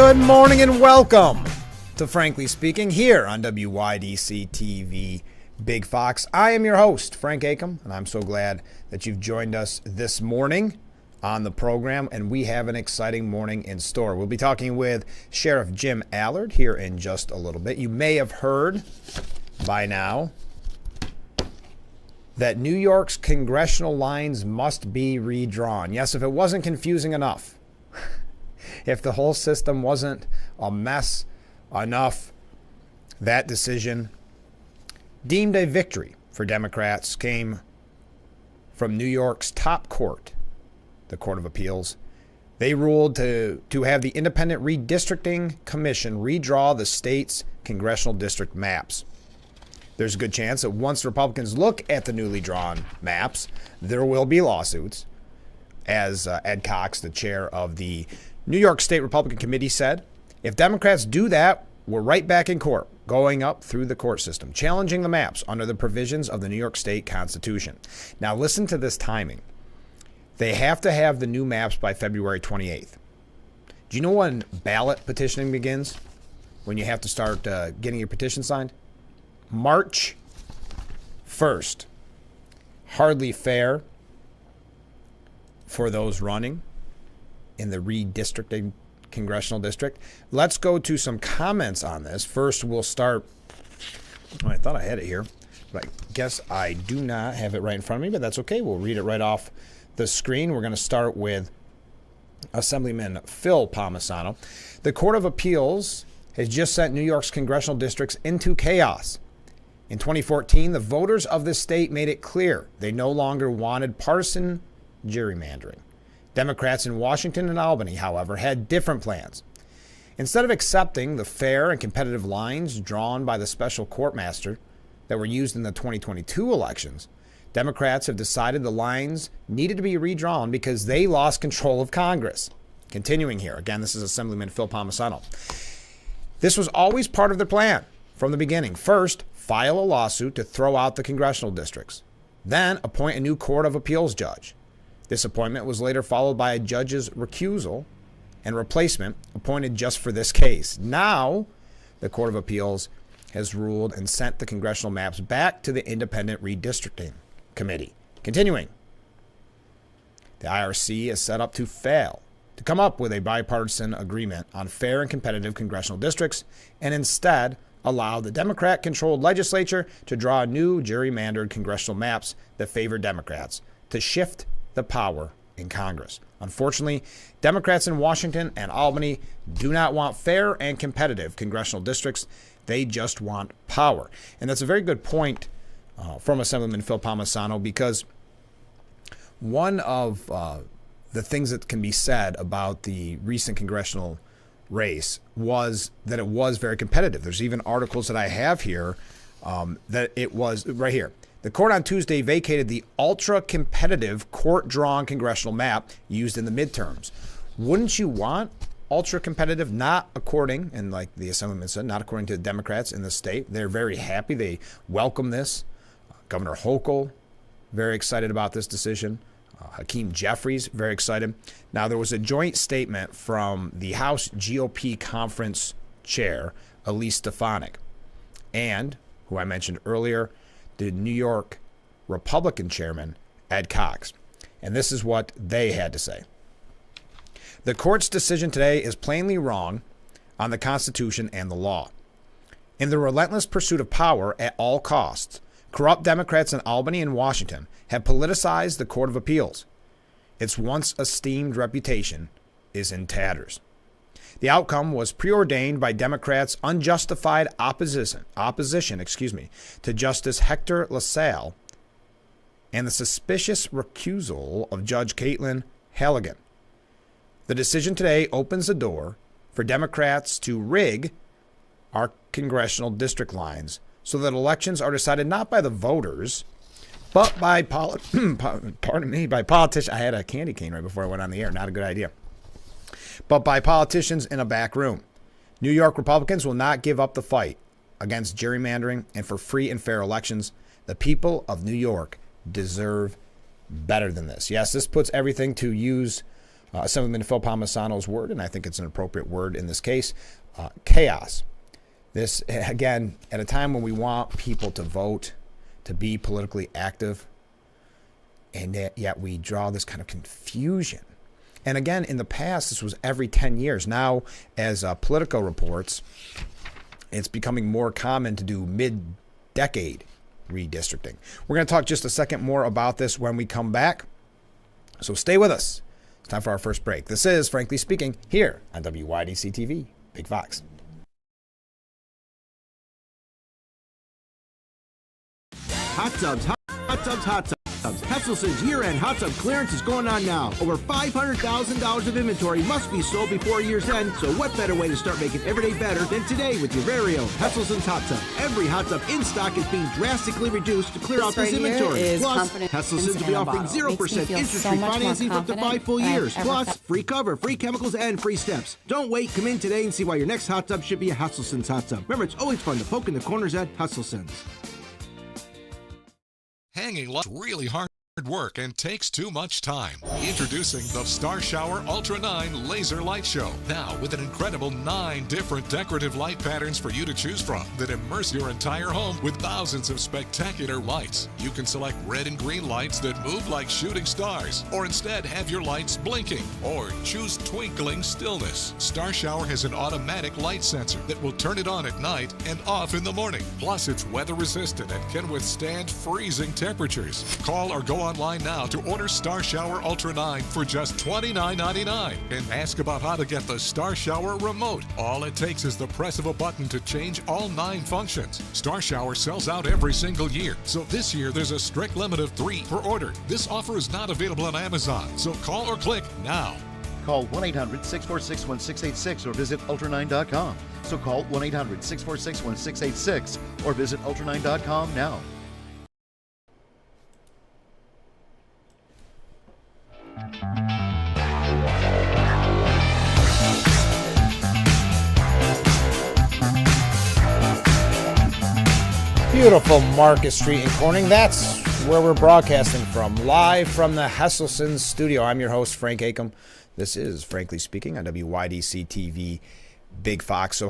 Good morning and welcome to Frankly Speaking here on WYDC TV Big Fox. I am your host, Frank Acom, and I'm so glad that you've joined us this morning on the program, and we have an exciting morning in store. We'll be talking with Sheriff Jim Allard here in just a little bit. You may have heard by now that New York's congressional lines must be redrawn. Yes, if it wasn't confusing enough, if the whole system wasn't a mess enough, that decision, deemed a victory for Democrats, came from New York's top court, the Court of Appeals. They ruled to have the Independent Redistricting Commission redraw the state's congressional district maps. There's a good chance that once Republicans look at the newly drawn maps, there will be lawsuits. As Ed Cox, the chair of the New York State Republican Committee, said, if Democrats do that, we're right back in court, going up through the court system, challenging the maps under the provisions of the New York State Constitution. Now listen to this timing. They have to have the new maps by February 28th. Do you know when ballot petitioning begins? When you have to start getting your petition signed? March 1st. Hardly fair for those running in the redistricting congressional district. Let's go to some comments on this. First, we'll start. I thought I had it here, but I guess I do not have it right in front of me, but that's okay. We'll read it right off the screen. We're going to start with Assemblyman Phil Palmisano. The Court of Appeals has just sent New York's congressional districts into chaos. In 2014, the voters of the state made it clear they no longer wanted partisan gerrymandering. Democrats in Washington and Albany, however, had different plans. Instead of accepting the fair and competitive lines drawn by the special courtmaster that were used in the 2022 elections, Democrats have decided the lines needed to be redrawn because they lost control of Congress. Continuing here, again, this is Assemblyman Phil Palmisano. This was always part of their plan from the beginning. First, file a lawsuit to throw out the congressional districts. Then appoint a new Court of Appeals judge. This appointment was later followed by a judge's recusal and replacement appointed just for this case. Now, the Court of Appeals has ruled and sent the congressional maps back to the Independent Redistricting Committee. Continuing, the IRC is set up to fail to come up with a bipartisan agreement on fair and competitive congressional districts and instead allow the Democrat-controlled legislature to draw new gerrymandered congressional maps that favor Democrats to shift the power in Congress. Unfortunately, Democrats in Washington and Albany do not want fair and competitive congressional districts. They just want power. And that's a very good point from Assemblyman Phil Palmisano, because one of the things that can be said about the recent congressional race was that it was very competitive. There's even articles that I have here that it was right here. The court on Tuesday vacated the ultra-competitive court-drawn congressional map used in the midterms. Wouldn't you want ultra-competitive? Not according, and like the Assemblyman said, not according to the Democrats in the state. They're very happy. They welcome this. Governor Hochul, very excited about this decision. Hakeem Jeffries, very excited. Now, there was a joint statement from the House GOP conference chair, Elise Stefanik, and, who I mentioned earlier, the New York Republican chairman, Ed Cox. And this is what they had to say. The court's decision today is plainly wrong on the Constitution and the law. In the relentless pursuit of power at all costs, corrupt Democrats in Albany and Washington have politicized the Court of Appeals. Its once esteemed reputation is in tatters. The outcome was preordained by Democrats' unjustified opposition to Justice Hector LaSalle and the suspicious recusal of Judge Caitlin Halligan. The decision today opens the door for Democrats to rig our congressional district lines so that elections are decided not by the voters, but by by politicians. I had a candy cane right before I went on the air. Not a good idea. But by politicians in a back room. New York Republicans will not give up the fight against gerrymandering and for free and fair elections. The people of New York deserve better than this. Yes, this puts everything, to use Assemblyman Phil Palmisano's word, and I think it's an appropriate word in this case, chaos. This, again, at a time when we want people to vote, to be politically active, and yet we draw this kind of confusion. And again, in the past, this was every 10 years. Now, as Politico reports, it's becoming more common to do mid-decade redistricting. We're going to talk just a second more about this when we come back. So stay with us. It's time for our first break. This is Frankly Speaking here on WYDC TV, Big Fox. Hot tubs, hot tubs, hot tubs. Hesselson's year-end hot tub clearance is going on now. Over $500,000 of inventory must be sold before year's end, so what better way to start making every day better than today with your very own Hesselson's hot tub. Every hot tub in stock is being drastically reduced to clear out this inventory. Plus, Hesselson's will be offering 0% interest-free financing for up to 5 full years. Plus, free cover, free chemicals, and free steps. Don't wait. Come in today and see why your next hot tub should be a Hesselson's hot tub. Remember, it's always fun to poke in the corners at Hesselson's. Hanging lights really hard work and takes too much time. Introducing the Star Shower Ultra 9 Laser Light Show. Now with an incredible 9 different decorative light patterns for you to choose from that immerse your entire home with thousands of spectacular lights. You can select red and green lights that move like shooting stars, or instead have your lights blinking, or choose twinkling stillness. Star Shower has an automatic light sensor that will turn it on at night and off in the morning. Plus, it's weather resistant and can withstand freezing temperatures. Call or go online now to order Star Shower Ultra 9 for just $29.99 and ask about how to get the Star Shower remote. All it takes is the press of a button to change all 9 functions. Star Shower sells out every single year, so this year there's a strict limit of 3 per order. This offer is not available on Amazon, so call or click now. Call 1-800-646-1686 or visit ultra9.com. So call 1-800-646-1686 or visit ultra9.com now. Beautiful Market Street in Corning. That's where we're broadcasting from, live from the Hesselson studio. I'm your host, Frank Acom. This is Frankly Speaking on WYDC TV, Big Fox. So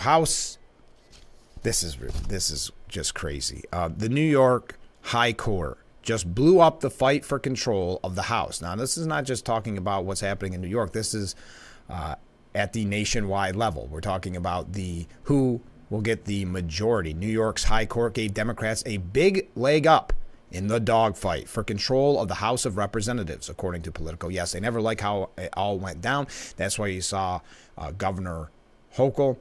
this is just crazy. The New York High Court just blew up the fight for control of the House. Now, this is not just talking about what's happening in New York. This is at the nationwide level. We're talking about who will get the majority. New York's High Court gave Democrats a big leg up in the dogfight for control of the House of Representatives, according to Politico. Yes, they never like how it all went down. That's why you saw Governor Hochul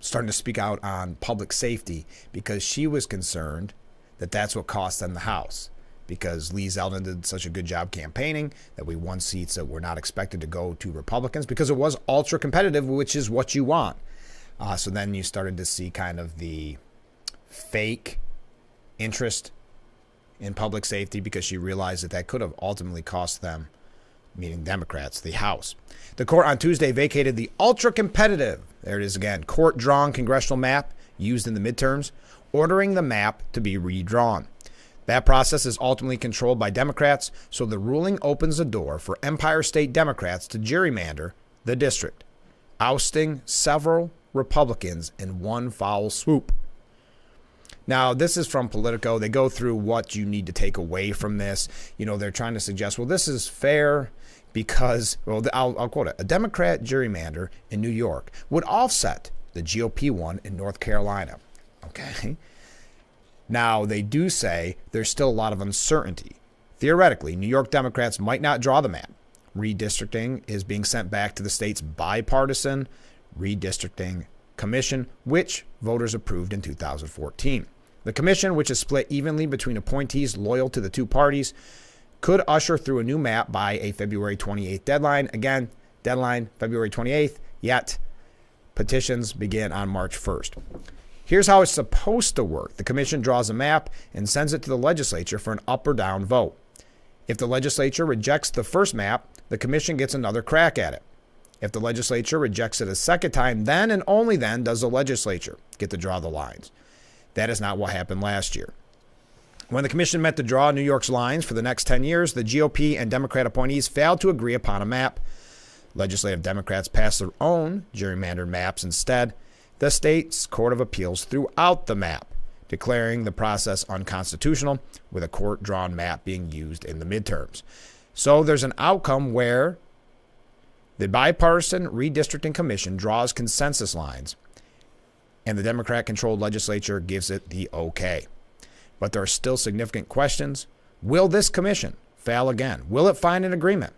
starting to speak out on public safety, because she was concerned that that's what cost them the House, because Lee Zeldin did such a good job campaigning that we won seats that were not expected to go to Republicans, because it was ultra competitive, which is what you want. So then you started to see kind of the fake interest in public safety, because she realized that could have ultimately cost them, meaning Democrats, the House. The court on Tuesday vacated the ultra-competitive, there it is again, court-drawn congressional map used in the midterms, ordering the map to be redrawn. That process is ultimately controlled by Democrats, so the ruling opens the door for Empire State Democrats to gerrymander the district, ousting several Republicans in one foul swoop. Now, this is from Politico. They go through what you need to take away from this. You know, they're trying to suggest, well, this is fair because, well, I'll quote it, a Democrat gerrymander in New York would offset the GOP one in North Carolina. Okay. Now, they do say there's still a lot of uncertainty. Theoretically, New York Democrats might not draw the map. Redistricting is being sent back to the state's bipartisan redistricting commission, which voters approved in 2014. The commission, which is split evenly between appointees loyal to the two parties, could usher through a new map by a February 28th deadline. Again, deadline February 28th, yet petitions begin on March 1st. Here's how it's supposed to work. The commission draws a map and sends it to the legislature for an up or down vote. If the legislature rejects the first map, the commission gets another crack at it. If the legislature rejects it a second time, then and only then does the legislature get to draw the lines. That is not what happened last year. When the commission met to draw New York's lines for the next 10 years, the GOP and Democrat appointees failed to agree upon a map. Legislative Democrats passed their own gerrymandered maps instead. The state's Court of Appeals threw out the map, declaring the process unconstitutional, with a court-drawn map being used in the midterms. So there's an outcome where the bipartisan redistricting commission draws consensus lines, and the Democrat-controlled legislature gives it the okay. But there are still significant questions. Will this commission fail again? Will it find an agreement?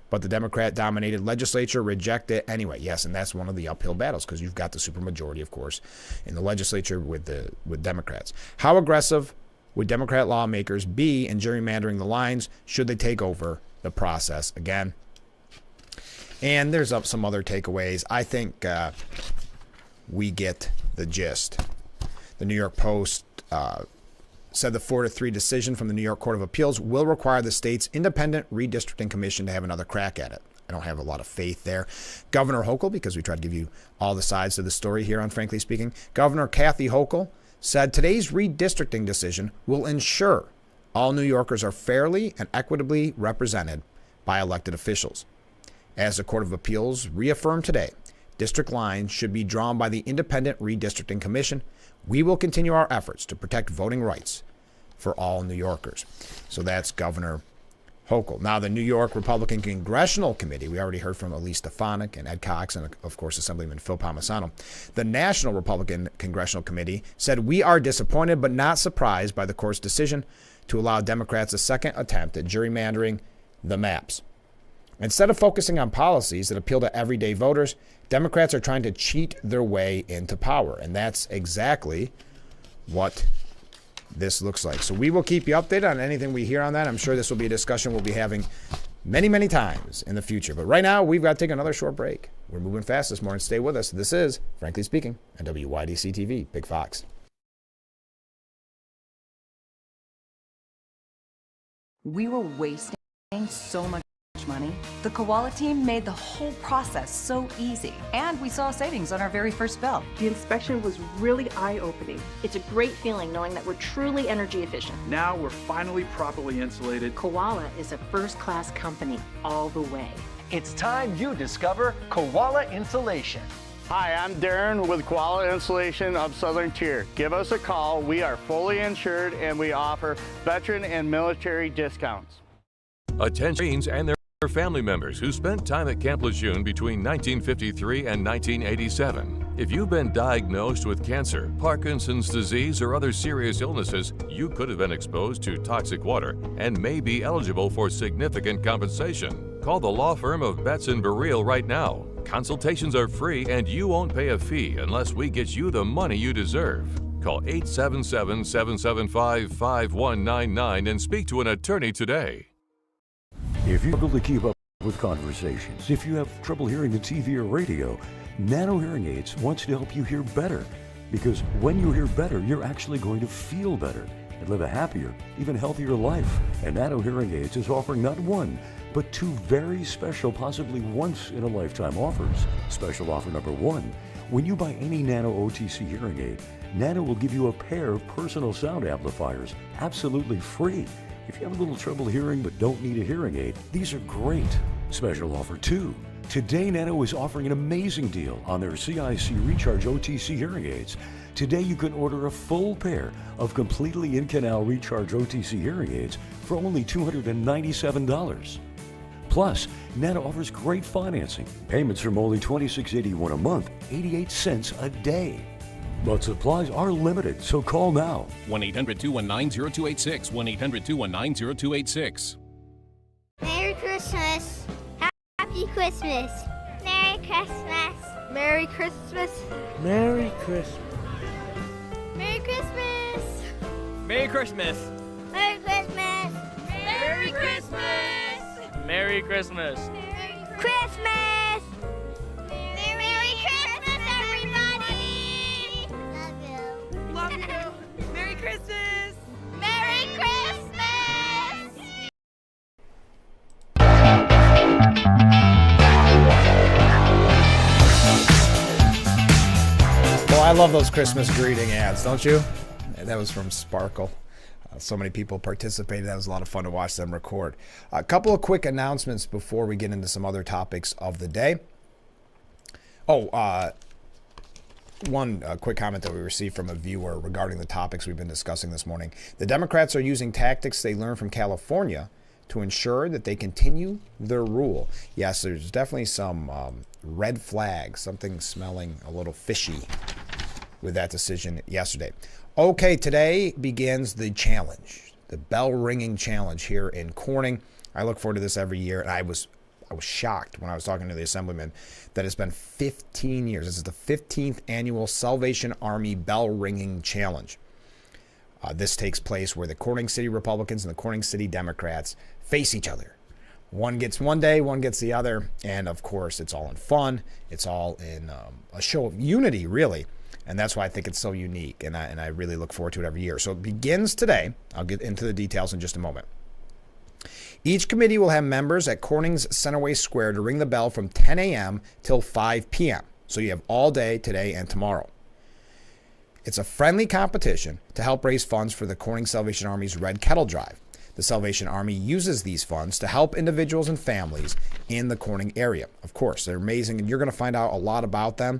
But the Democrat-dominated legislature reject it anyway. Yes, and that's one of the uphill battles because you've got the supermajority, of course, in the legislature with Democrats. How aggressive would Democrat lawmakers be in gerrymandering the lines should they take over the process again? And there's some other takeaways. I think we get the gist. The New York Post said the 4-3 decision from the New York Court of Appeals will require the state's independent redistricting commission to have another crack at it. I don't have a lot of faith there. Governor Hochul, because we try to give you all the sides of the story here on Frankly Speaking, Governor Kathy Hochul said today's redistricting decision will ensure all New Yorkers are fairly and equitably represented by elected officials. As the Court of Appeals reaffirmed today, district lines should be drawn by the independent redistricting commission. We will continue our efforts to protect voting rights for all New Yorkers. So that's Governor Hochul. Now, the New York Republican Congressional Committee, we already heard from Elise Stefanik and Ed Cox and, of course, Assemblyman Phil Palmisano. The National Republican Congressional Committee said, we are disappointed but not surprised by the court's decision to allow Democrats a second attempt at gerrymandering the maps. Instead of focusing on policies that appeal to everyday voters, Democrats are trying to cheat their way into power. And that's exactly what this looks like. So we will keep you updated on anything we hear on that. I'm sure this will be a discussion we'll be having many, many times in the future. But right now, we've got to take another short break. We're moving fast this morning. Stay with us. This is Frankly Speaking on WYDC TV, Big Fox. We were wasting so much money. The Koala team made the whole process so easy, and we saw savings on our very first bill. The inspection was really eye-opening. It's a great feeling knowing that we're truly energy efficient. Now we're finally properly insulated. Koala is a first-class company all the way. It's time you discover Koala Insulation. Hi, I'm Darren with Koala Insulation of Southern Tier. Give us a call. We are fully insured and we offer veteran and military discounts. Attention and their family members who spent time at Camp Lejeune between 1953 and 1987. If you've been diagnosed with cancer, Parkinson's disease, or other serious illnesses, you could have been exposed to toxic water and may be eligible for significant compensation. Call the law firm of Betts & Burrell right now. Consultations are free and you won't pay a fee unless we get you the money you deserve. Call 877-775-5199 and speak to an attorney today. If you struggle to keep up with conversations, if you have trouble hearing the TV or radio, Nano Hearing Aids wants to help you hear better. Because when you hear better, you're actually going to feel better and live a happier, even healthier life. And Nano Hearing Aids is offering not one, but two very special, possibly once-in-a-lifetime offers. Special offer number one, when you buy any Nano OTC hearing aid, Nano will give you a pair of personal sound amplifiers absolutely free. If you have a little trouble hearing but don't need a hearing aid, these are great. Special offer 2. Today, Nano is offering an amazing deal on their CIC Recharge OTC hearing aids. Today, you can order a full pair of completely in-canal Recharge OTC hearing aids for only $297. Plus, Nano offers great financing. Payments from only $26.81 a month, 88 cents a day. But supplies are limited, so call now. 1-800-219-0286. 1-800-219-0286. Merry Christmas. Happy Christmas. Merry Christmas. Merry Christmas. Merry Christmas. Merry Christmas. Merry Christmas. Merry Christmas. Merry Christmas. Merry Christmas. Christmas. Merry Christmas, everybody. Love you. Merry Christmas. Merry Christmas. Well, I love those Christmas greeting ads, don't you? That was from Sparkle. So many people participated. That was a lot of fun to watch them record. A couple of quick announcements before we get into some other topics of the day. One quick comment that we received from a viewer regarding the topics we've been discussing this morning. The Democrats are using tactics they learned from California to ensure that they continue their rule. Yes, there's definitely some red flags, something smelling a little fishy with that decision yesterday. Okay, today begins the challenge, the bell ringing challenge here in Corning. I look forward to this every year, and I was shocked when I was talking to the assemblyman that it's been 15 years. This is the 15th annual Salvation Army bell ringing challenge. This takes place where the Corning City Republicans and the Corning City Democrats face each other. One gets one day, one gets the other, and of course it's all in fun. It's all in a show of unity, really, and that's why I think it's so unique, and I really look forward to it every year. So it begins today. I'll get into the details in just a moment. Each committee will have members at Corning's Centerway Square to ring the bell from 10 a.m. till 5 p.m. So you have all day today and tomorrow. It's a friendly competition to help raise funds for the Corning Salvation Army's Red Kettle Drive. The Salvation Army uses these funds to help individuals and families in the Corning area. Of course, they're amazing, and you're going to find out a lot about them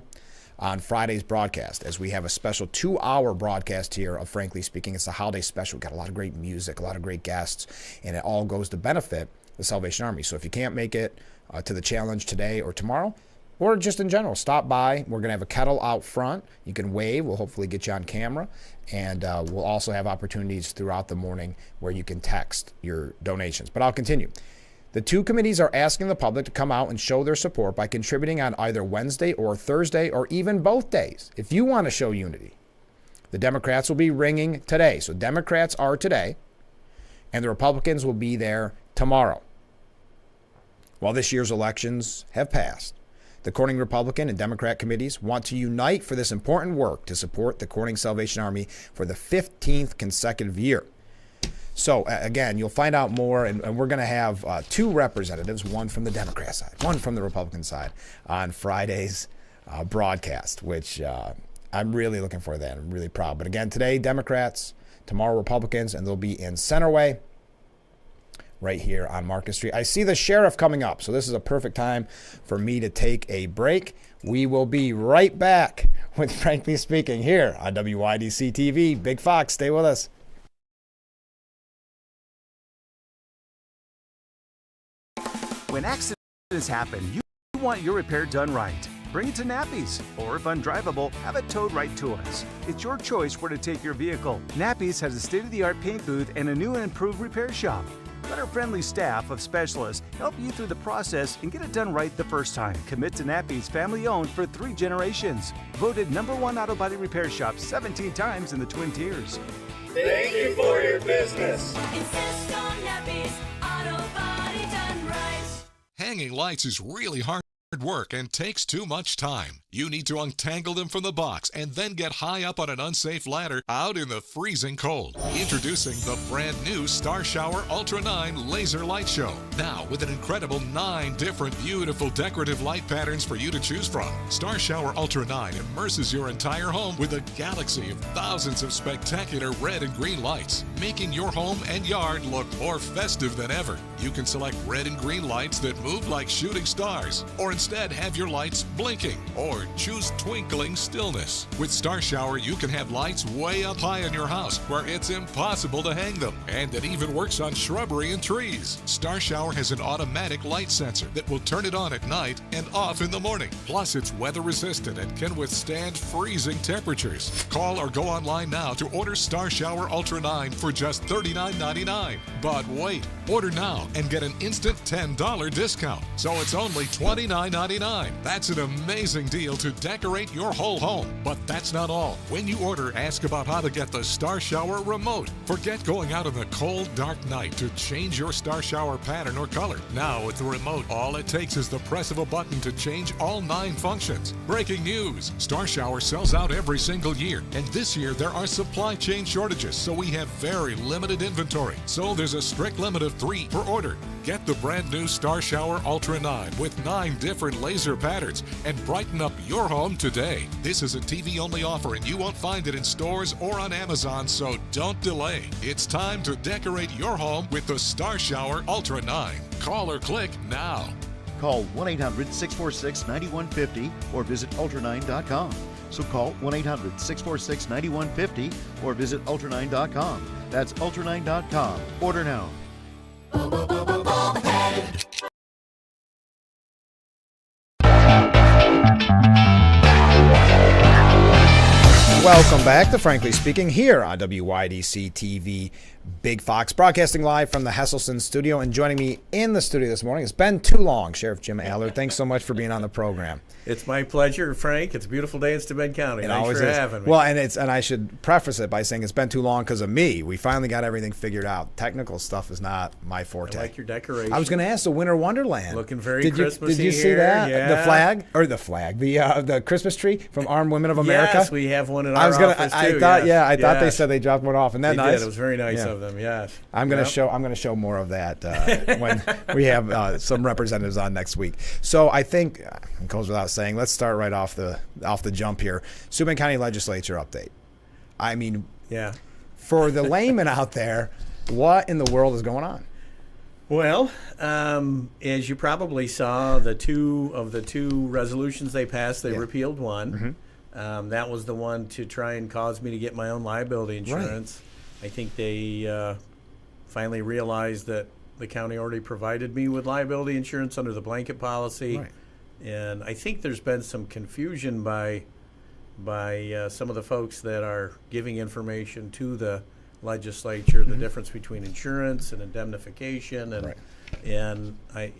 on Friday's broadcast, as we have a special 2-hour broadcast here of Frankly Speaking. It's a holiday special. We've got a lot of great music, a lot of great guests, and it all goes to benefit the Salvation Army. So if you can't make it to the challenge today or tomorrow, or just in general, stop by. We're going to have a kettle out front. You can wave. We'll hopefully get you on camera. And we'll also have opportunities throughout the morning where you can text your donations. But I'll continue. The two committees are asking the public to come out and show their support by contributing on either Wednesday or Thursday or even both days if you want to show unity. The Democrats will be ringing today. So Democrats are today, and the Republicans will be there tomorrow. While this year's elections have passed, the Corning Republican and Democrat committees want to unite for this important work to support the Corning Salvation Army for the 15th consecutive year. So, again, you'll find out more, and we're going to have two representatives, one from the Democrat side, one from the Republican side, on Friday's broadcast, which I'm really looking forward to that. I'm really proud. But, again, today, Democrats, tomorrow, Republicans, and they'll be in Centerway right here on Market Street. I see the sheriff coming up, so this is a perfect time for me to take a break. We will be right back with Frankly Speaking here on WYDC TV. Big Fox, stay with us. When accidents happen, you want your repair done right. Bring it to Nappy's, or if undrivable, have it towed right to us. It's your choice where to take your vehicle. Nappy's has a state-of-the-art paint booth and a new and improved repair shop. Let our friendly staff of specialists help you through the process and get it done right the first time. Commit to Nappy's, family-owned for 3 generations. Voted #1 auto body repair shop 17 times in the Twin Tiers. Thank you for your business. Insist on Nappy's auto body done right. Hanging lights is really hard work and takes too much time. You need to untangle them from the box and then get high up on an unsafe ladder out in the freezing cold. Introducing the brand new Star Shower Ultra 9 Laser Light Show. Now with an incredible 9 different beautiful decorative light patterns for you to choose from. Star Shower Ultra 9 immerses your entire home with a galaxy of thousands of spectacular red and green lights, making your home and yard look more festive than ever. You can select red and green lights that move like shooting stars, or instead have your lights blinking, or choose twinkling stillness. With Star Shower, you can have lights way up high in your house where it's impossible to hang them, and it even works on shrubbery and trees. Star Shower has an automatic light sensor that will turn it on at night and off in the morning. Plus, it's weather resistant and can withstand freezing temperatures. Call or go online now to order Star Shower Ultra 9 for just $39.99. But wait, order now and get an instant $10 discount. So it's only $29.99. That's an amazing deal to decorate your whole home. But that's not all. When you order, ask about how to get the Star Shower remote. Forget going out in the cold, dark night to change your Star Shower pattern or color. Now with the remote, all it takes is the press of a button to change all 9 functions. Breaking news! Star Shower sells out every single year, and this year there are supply chain shortages, so we have very limited inventory. So there's a strict limit of 3 per order. Get the brand new Star Shower Ultra 9 with 9 different laser patterns and brighten up your home today. This is a TV-only offer and you won't find it in stores or on Amazon, so don't delay. It's time to decorate your home with the Star Shower Ultra 9. Call or click now. Call 1-800-646-9150 or visit ultra9.com. So call 1-800-646-9150 or visit ultra9.com. That's ultra9.com. Order now. Welcome back to Frankly Speaking here on WYDC TV Big Fox, broadcasting live from the Hesselson studio. And joining me in the studio this morning, it's been too long, Sheriff Jim Allard. Thanks so much for being on the program. It's my pleasure, Frank. It's a beautiful day in Steuben County. Thanks for having me. Well, and I should preface it by saying it's been too long because of me. We finally got everything figured out. Technical stuff is not my forte. I like your decoration. I was going to ask the Winter Wonderland. Looking very Christmassy. Did you see here. that? Yeah. The flag, the Christmas tree from Armed Women of America. Yes, we have one in our office too. I thought they said they dropped one off. Isn't that they nice? Did. It was very nice of them. Yes. I'm going to show more of that when we have some representatives on next week. So I think it goes without saying. Let's start right off the jump here. Steuben County Legislature update. I mean, for the layman out there, what in the world is going on? Well, as you probably saw, the two resolutions they passed, they repealed one. Mm-hmm. That was the one to try and cause me to get my own liability insurance. Right. I think they finally realized that the county already provided me with liability insurance under the blanket policy. Right. And I think there's been some confusion by some of the folks that are giving information to the legislature, the difference between insurance and indemnification, and I,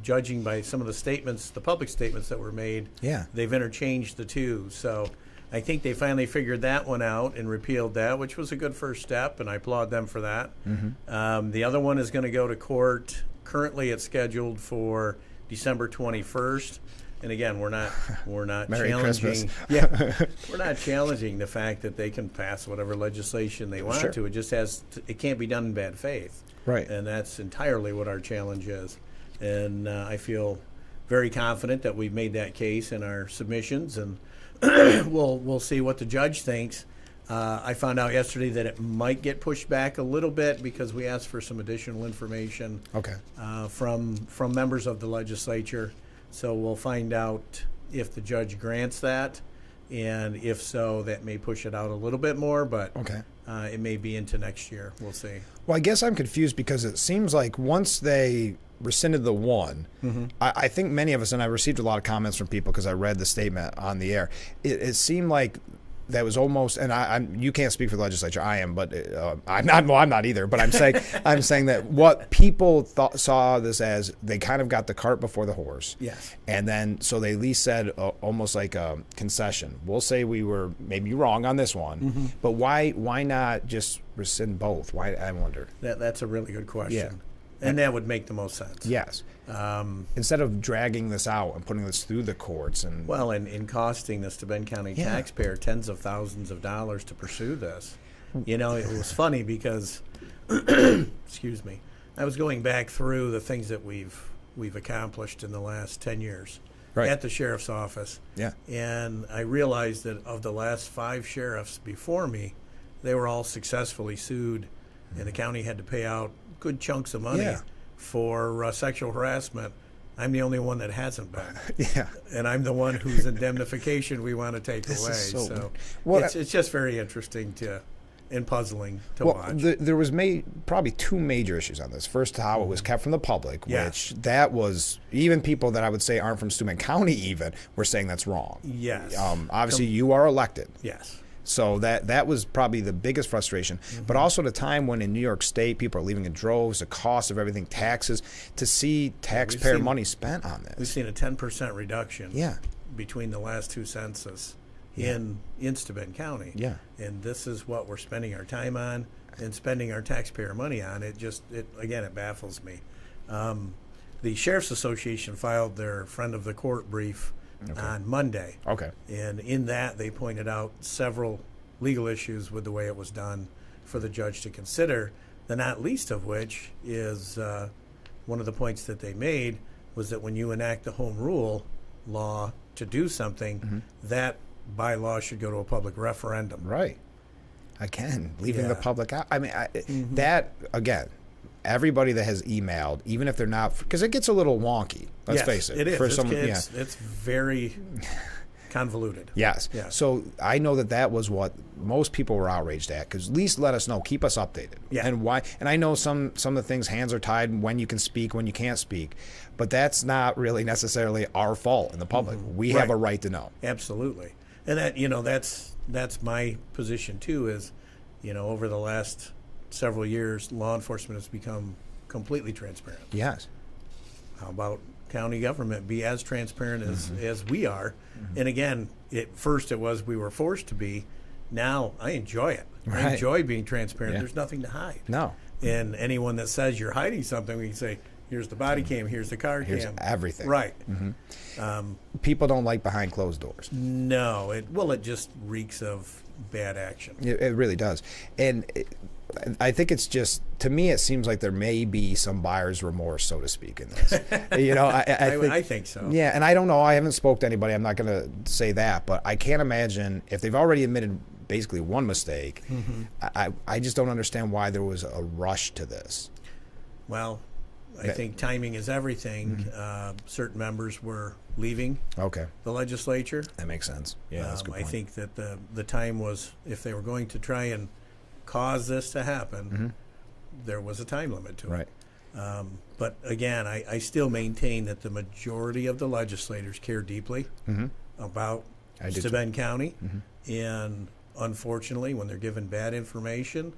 judging by some of the statements, the public statements that were made, they've interchanged the two. So I think they finally figured that one out and repealed that, which was a good first step, and I applaud them for that. Mm-hmm. The other one is going to go to court. Currently, it's scheduled for December 21st. And again, we're not Merry challenging. Christmas. We're not challenging the fact that they can pass whatever legislation they want to. It just it can't be done in bad faith. Right. And that's entirely what our challenge is. And I feel very confident that we've made that case in our submissions, and we'll see what the judge thinks. I found out yesterday that it might get pushed back a little bit because we asked for some additional information from members of the legislature. So we'll find out if the judge grants that, and if so, that may push it out a little bit more, but it may be into next year. We'll see. Well, I guess I'm confused because it seems like once they rescinded the one, I think many of us, and I received a lot of comments from people because I read the statement on the air, it seemed like that was almost, and you can't speak for the legislature. I am, but I'm not. Well, I'm not either. But I'm saying that what people saw this as, they kind of got the cart before the horse. Yes. And then so they at least said almost like a concession. We'll say we were maybe wrong on this one, but why not just rescind both? Why, I wonder. That's a really good question. Yeah. And that would make the most sense. Yes. Instead of dragging this out and putting this through the courts and in costing the Steuben County taxpayer tens of thousands of dollars to pursue this. It was funny because excuse me, I was going back through the things that we've accomplished in the last 10 years at the sheriff's office. Yeah. And I realized that of the last 5 sheriffs before me, they were all successfully sued, and the county had to pay out good chunks of money for sexual harassment. I'm the only one that hasn't been. And I'm the one whose indemnification we want to take away. So it's just very interesting and puzzling to watch. There was probably 2 major issues on this. First, how it was kept from the public, which that was, even people that I would say aren't from Steuben County even were saying that's wrong. Yes. Obviously, you are elected. Yes. So that was probably the biggest frustration. But also the time when in New York State people are leaving in droves, the cost of everything, taxes, to see taxpayer money spent on this. We've seen a 10% reduction between the last 2 census in Steuben County. Yeah. And this is what we're spending our time on and spending our taxpayer money on. It baffles me. The Sheriff's Association filed their friend of the court brief on Monday. And in that, they pointed out several legal issues with the way it was done for the judge to consider, the not least of which is one of the points that they made was that when you enact the home rule law to do something, that by law should go to a public referendum. Right. Again, leaving the public out. I mean, that, again, everybody that has emailed, even if they're not, because it gets a little wonky. Let's face it. It is. For someone, it's very convoluted. Yes. Yeah. So I know that was what most people were outraged at, because at least let us know, keep us updated. Yeah. And why? And I know some of the things, hands are tied when you can speak, when you can't speak, but that's not really necessarily our fault in the public. We have a right to know. Absolutely. And that, that's my position too, is, over the last several years, law enforcement has become completely transparent. Yes. How about county government be as transparent as we are? And again, first we were forced to be. Now I enjoy it. Right. I enjoy being transparent. There's nothing to hide. No. And anyone that says you're hiding something, we can say, here's the body cam, here's the car Here's cam. everything. Right. People don't like behind closed doors. No. It just reeks of bad action. It really does. And I think it's just, to me, it seems like there may be some buyer's remorse, so to speak, in this. I think so. Yeah, and I don't know. I haven't spoke to anybody. I'm not going to say that, but I can't imagine if they've already admitted basically one mistake. I just don't understand why there was a rush to this. Well, I think timing is everything. Certain members were leaving the legislature. That makes sense. Yeah, that's a good point. I think that the time was, if they were going to try and cause this to happen, there was a time limit to it. Right. But again, I still maintain that the majority of the legislators care deeply about Steuben County. And unfortunately, when they're given bad information,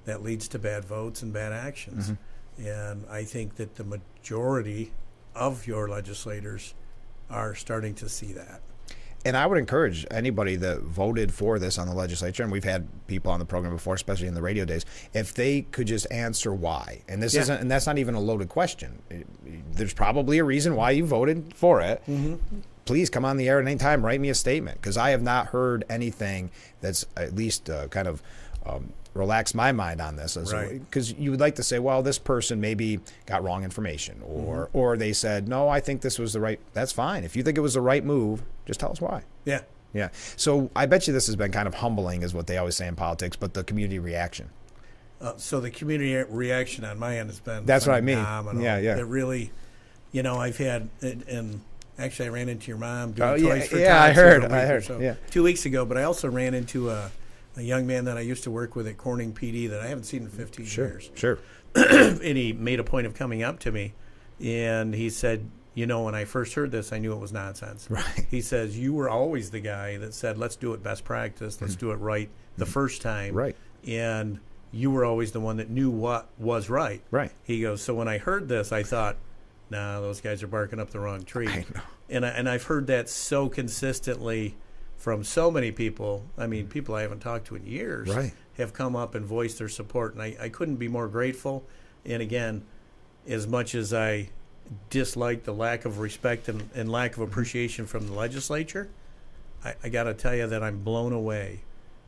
that leads to bad votes and bad actions. And I think that the majority of your legislators are starting to see that. And I would encourage anybody that voted for this on the legislature, and we've had people on the program before, especially in the radio days, if they could just answer why. And this isn't, and that's not even a loaded question. There's probably a reason why you voted for it. Please come on the air at any time, write me a statement, because I have not heard anything that's at least kind of relax my mind on this, because you would like to say, well, this person maybe got wrong information, or they said, no, I think this was the right. That's fine. If you think it was the right move, just tell us why. Yeah. So I bet you this has been kind of humbling, is what they always say in politics, but the community reaction. So the community reaction on my end has been that's phenomenal. what I mean. Yeah. It really, I've had, and actually I ran into your mom doing Toys for Tots. I heard. So 2 weeks ago, but I also ran into a young man that I used to work with at Corning PD that I haven't seen in 15 years. Sure. And he made a point of coming up to me, and he said, when I first heard this, I knew it was nonsense. Right. He says, you were always the guy that said, let's do it best practice, let's do it right the first time. Right. And you were always the one that knew what was right. Right. He goes, so when I heard this, I thought, nah, those guys are barking up the wrong tree. I know. And I've heard that so consistently from so many people. I mean, people I haven't talked to in years have come up and voiced their support, and I couldn't be more grateful. And again, as much as I dislike the lack of respect and lack of appreciation from the legislature, I got to tell you that I'm blown away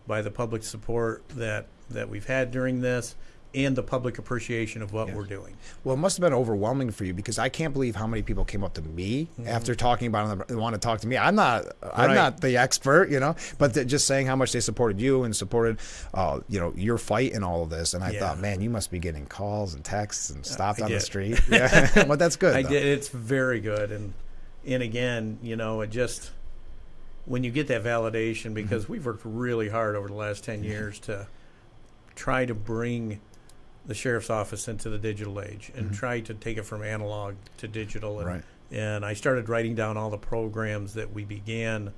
by the public support that we've had during this, and the public appreciation of what we're doing. Well, it must have been overwhelming for you, because I can't believe how many people came up to me after talking about it and want to talk to me. I'm not the expert, but just saying how much they supported you and supported, your fight in all of this. And I thought, man, you must be getting calls and texts and stopped on the street. Yeah, but that's good. I did. It's very good. And again, it just, when you get that validation, because we've worked really hard over the last 10 years to try to bring the sheriff's office into the digital age and try to take it from analog to digital. And I started writing down all the programs that we began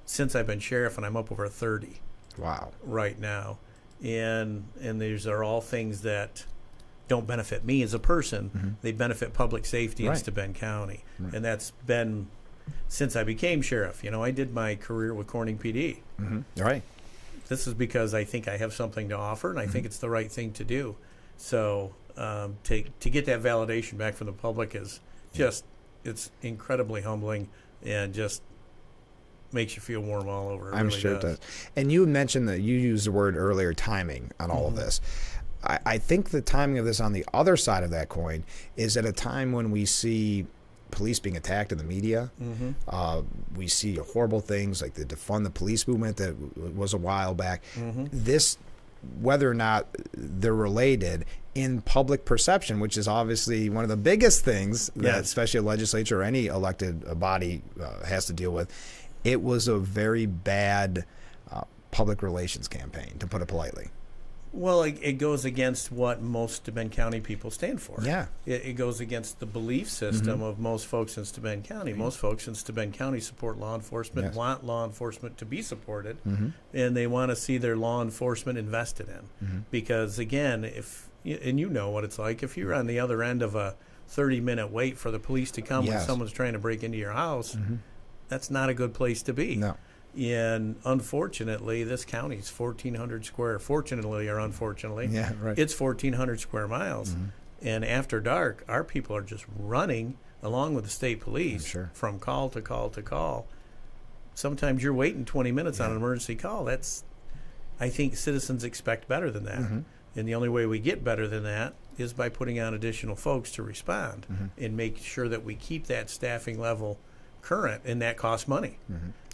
since I've been sheriff, and I'm up over 30. Wow. Right now. And these are all things that don't benefit me as a person. They benefit public safety in Steuben County. And that's been since I became sheriff. I did my career with Corning PD. Right. This is because I think I have something to offer, and I think it's the right thing to do. So to get that validation back from the public is just, it's incredibly humbling, and just makes you feel warm all over. I'm really sure it does. And you mentioned that you used the word earlier, timing, on all of this. I think the timing of this on the other side of that coin is at a time when we see police being attacked in the media. We see horrible things like the defund the police movement that was a while back. This, whether or not they're related in public perception, which is obviously one of the biggest things that especially a legislature or any elected body has to deal with, it was a very bad public relations campaign, to put it politely. Well, it goes against what most Steuben County people stand for. Yeah. It goes against the belief system of most folks in Steuben County. Most folks in Steuben County support law enforcement, want law enforcement to be supported, and they want to see their law enforcement invested in. Because, again, and you know what it's like, if you're on the other end of a 30-minute wait for the police to come when someone's trying to break into your house, that's not a good place to be. No. And unfortunately, this county's 1,400 square. Fortunately or unfortunately, it's 1,400 square miles. And after dark, our people are just running along with the state police from call to call to call. Sometimes you're waiting 20 minutes on an emergency call. I think citizens expect better than that. And the only way we get better than that is by putting on additional folks to respond and make sure that we keep that staffing level current, and that costs money.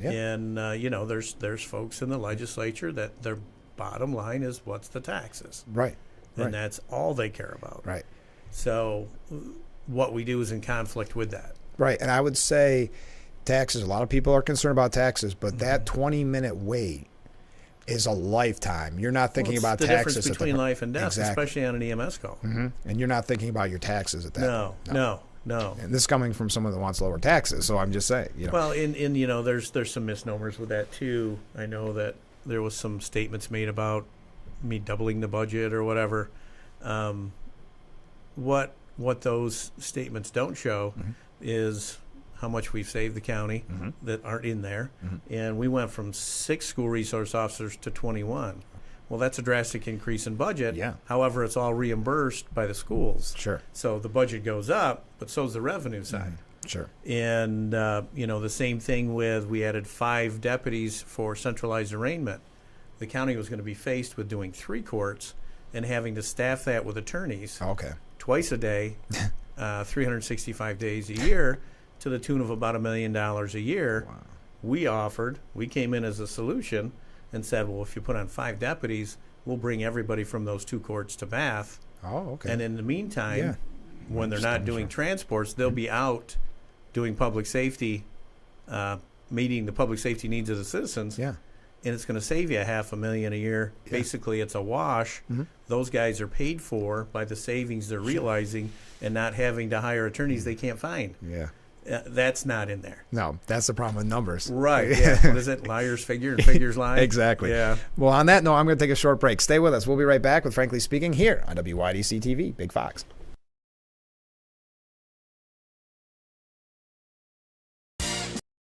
And there's folks in the legislature that their bottom line is what's the taxes, and that's all they care about. So what we do is in conflict with that. And I would say taxes, a lot of people are concerned about taxes, but that 20-minute wait is a lifetime. You're not thinking about the taxes. Difference between life and death, especially on an EMS call. And you're not thinking about your taxes at that point. No. And this is coming from someone that wants lower taxes, so I'm just saying. Well, there's some misnomers with that too. I know that there was some statements made about me doubling the budget or whatever. What those statements don't show is how much we've saved the county that aren't in there. And we went from 6 school resource officers to 21. Well, that's a drastic increase in budget. However, it's all reimbursed by the schools. So the budget goes up, but so is the revenue side. And, the same thing with, we added 5 deputies for centralized arraignment. The county was going to be faced with doing 3 courts and having to staff that with attorneys twice a day, 365 days a year, to the tune of about $1 million a year. We came in as a solution and said, well, if you put on 5 deputies, we'll bring everybody from those 2 courts to Bath. And in the meantime, when they're not doing transports, they'll be out doing public safety, meeting the public safety needs of the citizens. And it's going to save you $500,000 a year. Basically, it's a wash. Those guys are paid for by the savings they're realizing and not having to hire attorneys they can't find. That's not in there. No, that's the problem with numbers. What is it? Liars figure and figures lie? Exactly. Well, on that note, I'm going to take a short break. Stay with us. We'll be right back with Frankly Speaking here on WYDC TV, Big Fox.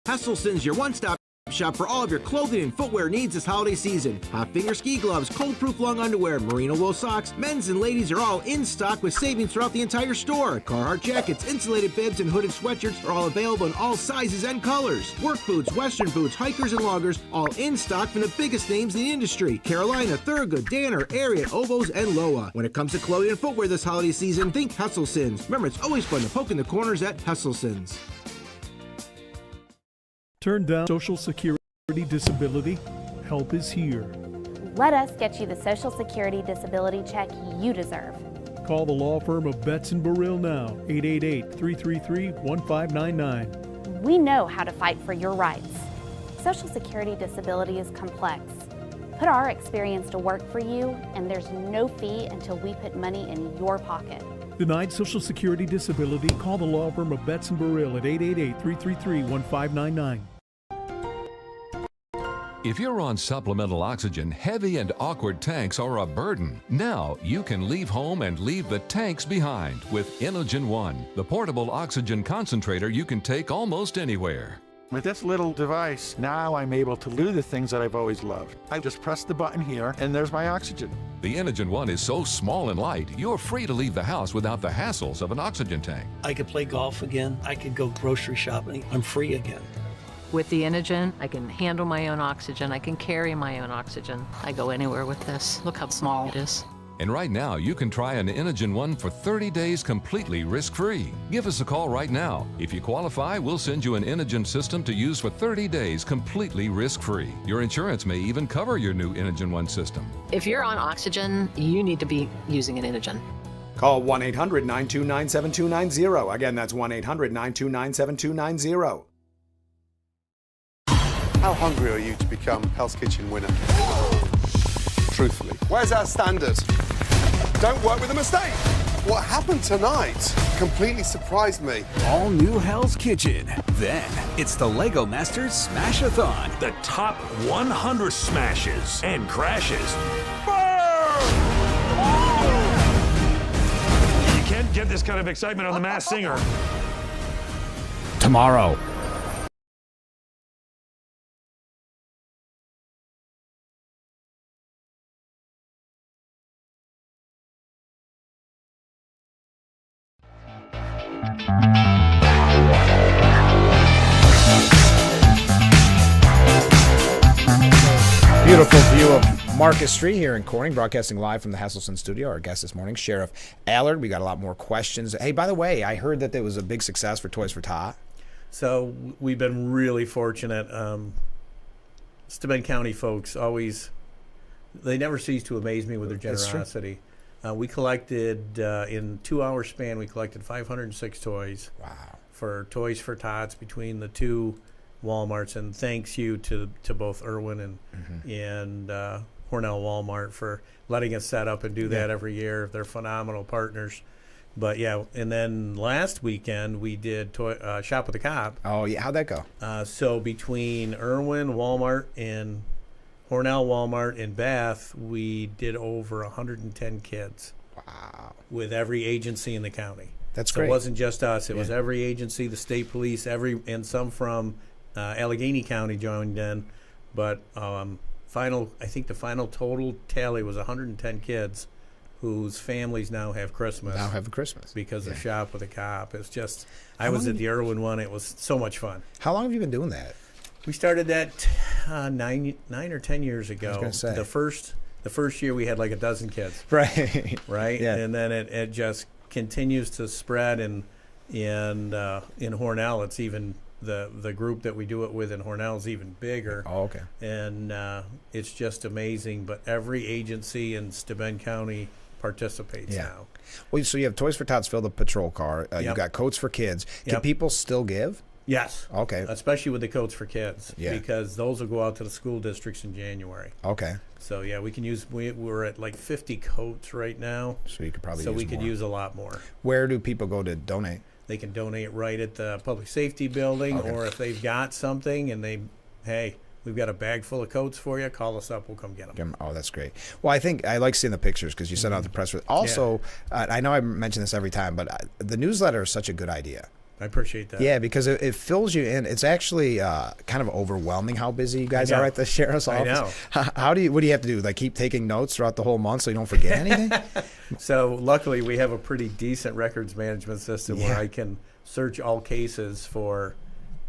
Hesselson's, your one-stop shop for all of your clothing and footwear needs this holiday season. Hot finger ski gloves, cold-proof long underwear, merino wool socks, men's and ladies are all in stock with savings throughout the entire store. Carhartt jackets, insulated bibs, and hooded sweatshirts are all available in all sizes and colors. Work boots, western boots, hikers, and loggers, all in stock from the biggest names in the industry. Carolina, Thurgood, Danner, Ariat, Ovos, and Loa. When it comes to clothing and footwear this holiday season, think Hesselson's. Remember, it's always fun to poke in the corners at Hesselson's. Turn down Social Security disability. Help is here. Let us get you the Social Security disability check you deserve. Call the law firm of Betts & Burrill now, 888-333-1599. We know how to fight for your rights. Social Security disability is complex. Put our experience to work for you, and there's no fee until we put money in your pocket. Denied Social Security disability? Call the law firm of Betts & Burrill at 888-333-1599. If you're on supplemental oxygen, heavy and awkward tanks are a burden. Now you can leave home and leave the tanks behind with Inogen One, the portable oxygen concentrator you can take almost anywhere. With this little device, now I'm able to do the things that I've always loved. I just press the button here, and there's my oxygen. The Inogen One is so small and light, you're free to leave the house without the hassles of an oxygen tank. I could play golf again. I could go grocery shopping. I'm free again. With the Inogen, I can handle my own oxygen. I can carry my own oxygen. I go anywhere with this. Look how small it is. And right now, you can try an Inogen One for 30 days completely risk-free. Give us a call right now. If you qualify, we'll send you an Inogen system to use for 30 days completely risk-free. Your insurance may even cover your new Inogen One system. If you're on oxygen, you need to be using an Inogen. Call 1-800-929-7290. Again, that's 1-800-929-7290. How hungry are you to become Hell's Kitchen winner? Truthfully. Where's our standard? Don't work with a mistake. What happened tonight completely surprised me. All new Hell's Kitchen. Then it's the Lego Masters Smash-a-thon. The top 100 smashes and crashes. You can't get this kind of excitement on The Masked Singer. Tomorrow. Beautiful view of Marcus Street here in Corning, broadcasting live from the Hesselson studio. Our guest this morning, Sheriff Allard. We got a lot more questions. Hey, by the way, I heard that there was a big success for Toys for Tot. So we've been really fortunate. Steuben County folks they never cease to amaze me with their generosity. We collected, in 2-hour span, we collected 506 toys. Wow. For Toys for Tots between the two Walmarts, and thanks you to both Irwin and Hornell Walmart for letting us set up and do that every year. They're phenomenal partners. But yeah, and then last weekend we did Shop with a Cop. Oh yeah, how'd that go? So between Irwin, Walmart, and Hornell Walmart in Bath, we did over 110 kids. Wow. With every agency in the county. That's so great. It wasn't just us. It was every agency, the state police, and some from Allegheny County joined in. But I think the final total tally was 110 kids whose families now have Christmas. Because of Shop with a Cop. It's just, I was at the Irwin one. It was so much fun. How long have you been doing that? We started that 9 or 10 years ago. I was going to say. The first year we had like a dozen kids. Right. Right? Yeah. And then it just continues to spread, and in Hornell it's even the group that we do it with in Hornell is even bigger. Oh, okay. And it's just amazing. But every agency in Steuben County participates now. Well, so you have Toys for Tots fill the patrol car. You've got Coats for Kids. Can people still give? Yes. Okay. Especially with the Coats for Kids. Yeah. Because those will go out to the school districts in January. Okay. So yeah, we can use. We're at like 50 coats right now. So you could probably. We could use a lot more. Where do people go to donate? They can donate right at the public safety building, or if they've got something and we've got a bag full of coats for you, call us up. We'll come get them. Oh, that's great. Well, I think I like seeing the pictures because you sent out the press release. Also, I know I mention this every time, but the newsletter is such a good idea. I appreciate that. Yeah, because it fills you in. It's actually kind of overwhelming how busy you guys are at the sheriff's office. I know. What do you have to do? Like keep taking notes throughout the whole month so you don't forget anything? So luckily we have a pretty decent records management system where I can search all cases for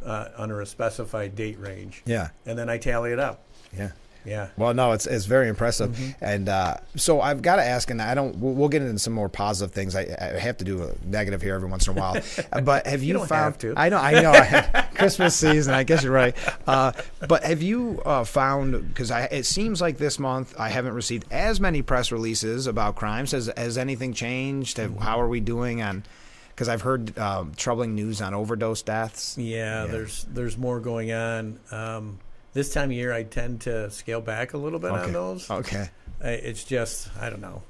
under a specified date range. Yeah. And then I tally it up. Yeah. Yeah. Well, no, it's very impressive, and so I've got to ask, and we'll get into some more positive things. I have to do a negative here every once in a while, but have you, don't found? Have to. I know. Christmas season. I guess you're right. But have you found? Because it seems like this month I haven't received as many press releases about crimes. Has anything changed? How are we doing on? Because I've heard troubling news on overdose deaths. Yeah, there's more going on. This time of year, I tend to scale back a little bit on those. Okay. It's just, I don't know.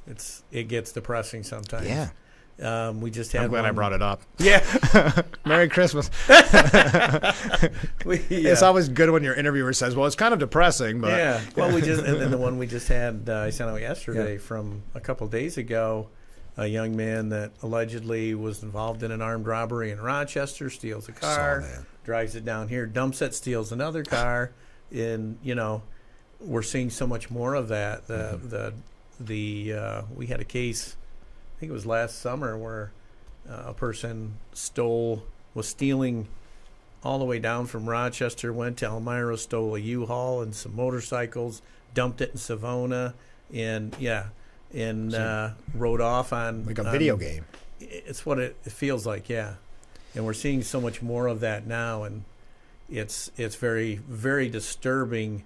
It gets depressing sometimes. Yeah. We just had. I'm glad I brought it up. Yeah. Merry Christmas. It's always good when your interviewer says, "Well, it's kind of depressing," but yeah. Well, and then the one we just had, I sent out yesterday from a couple days ago. A young man that allegedly was involved in an armed robbery in Rochester, steals a car, drives it down here, dumps it, steals another car. And we're seeing so much more of that. We had a case, I think it was last summer, where a person was stealing all the way down from Rochester, went to Elmira, stole a U-Haul and some motorcycles, dumped it in Savona, and and rode off on like a video game. It's what it feels like, yeah. And we're seeing so much more of that now, and it's very, very disturbing.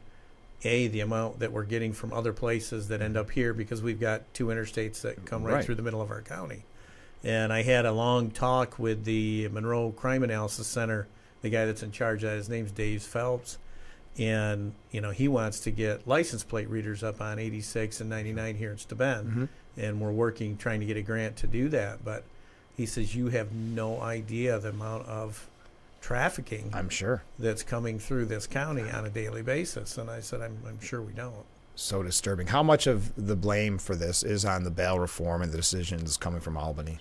The amount that we're getting from other places that end up here, because we've got 2 interstates that come right through the middle of our county. And I had a long talk with the Monroe Crime Analysis Center, the guy that's in charge of that. His name's Dave Phelps. And, he wants to get license plate readers up on 86 and 99 here in Steuben. And we're trying to get a grant to do that. But he says, you have no idea the amount of trafficking, I'm sure, that's coming through this county on a daily basis. And I said, I'm sure we don't. So disturbing. How much of the blame for this is on the bail reform and the decisions coming from Albany?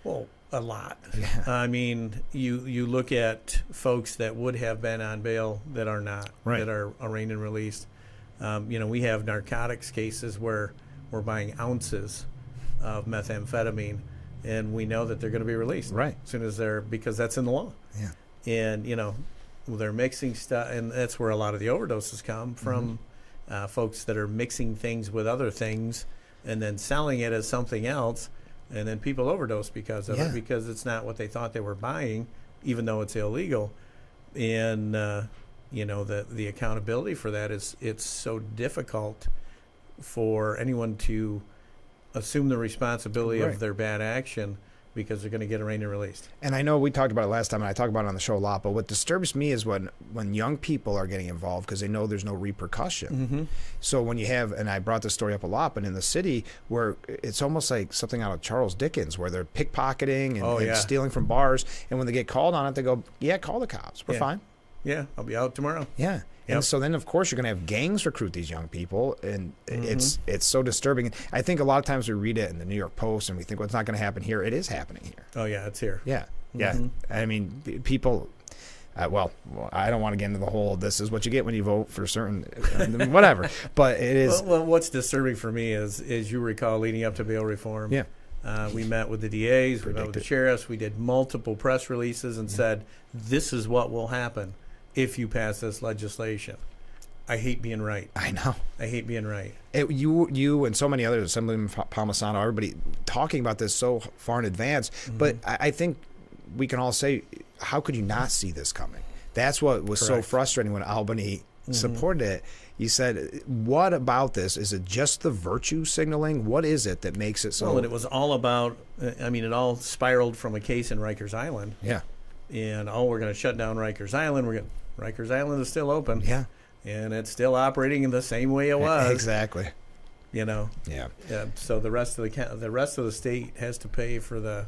Well, a lot. Yeah. I mean, you look at folks that would have been on bail that are not, that are arraigned and released. We have narcotics cases where we're buying ounces of methamphetamine, and we know that they're going to be released as soon as because that's in the law. Yeah. And, they're mixing stuff, and that's where a lot of the overdoses come from, folks that are mixing things with other things and then selling it as something else, and then people overdose because of it, because it's not what they thought they were buying, even though it's illegal. And, the accountability for that it's so difficult for anyone to assume the responsibility of their bad action, because they're going to get arraigned and released. And I know we talked about it last time, and I talk about it on the show a lot, but what disturbs me is when young people are getting involved because they know there's no repercussion. So when you have, and I brought this story up a lot, but in the city where it's almost like something out of Charles Dickens, where they're pickpocketing and stealing from bars, and when they get called on it, they go, call the cops. We're fine. Yeah, I'll be out tomorrow. Yeah. And so then, of course, you're going to have gangs recruit these young people, and it's so disturbing. I think a lot of times we read it in the New York Post, and we think, well, it's not going to happen here. It is happening here. Oh, yeah, it's here. Yeah, yeah. I mean, people, well, I don't want to get into the whole, this is what you get when you vote for certain, whatever, but it is. Well, what's disturbing for me is you recall, leading up to bail reform, we met with the DAs, we met with the sheriffs, we did multiple press releases and said, this is what will happen if you pass this legislation. I hate being right. I know. I hate being right. You and so many others, Assemblyman Palmisano, everybody talking about this so far in advance. But I think we can all say, how could you not see this coming? That's what was so frustrating when Albany supported it. You said, what about this? Is it just the virtue signaling? What is it that makes it so? Well, and it was all about, it all spiraled from a case in Rikers Island. Yeah. And, we're going to shut down Rikers Island. Rikers Island is still open. Yeah. And it's still operating in the same way it was. Exactly. Yeah. So the rest of the state has to pay for the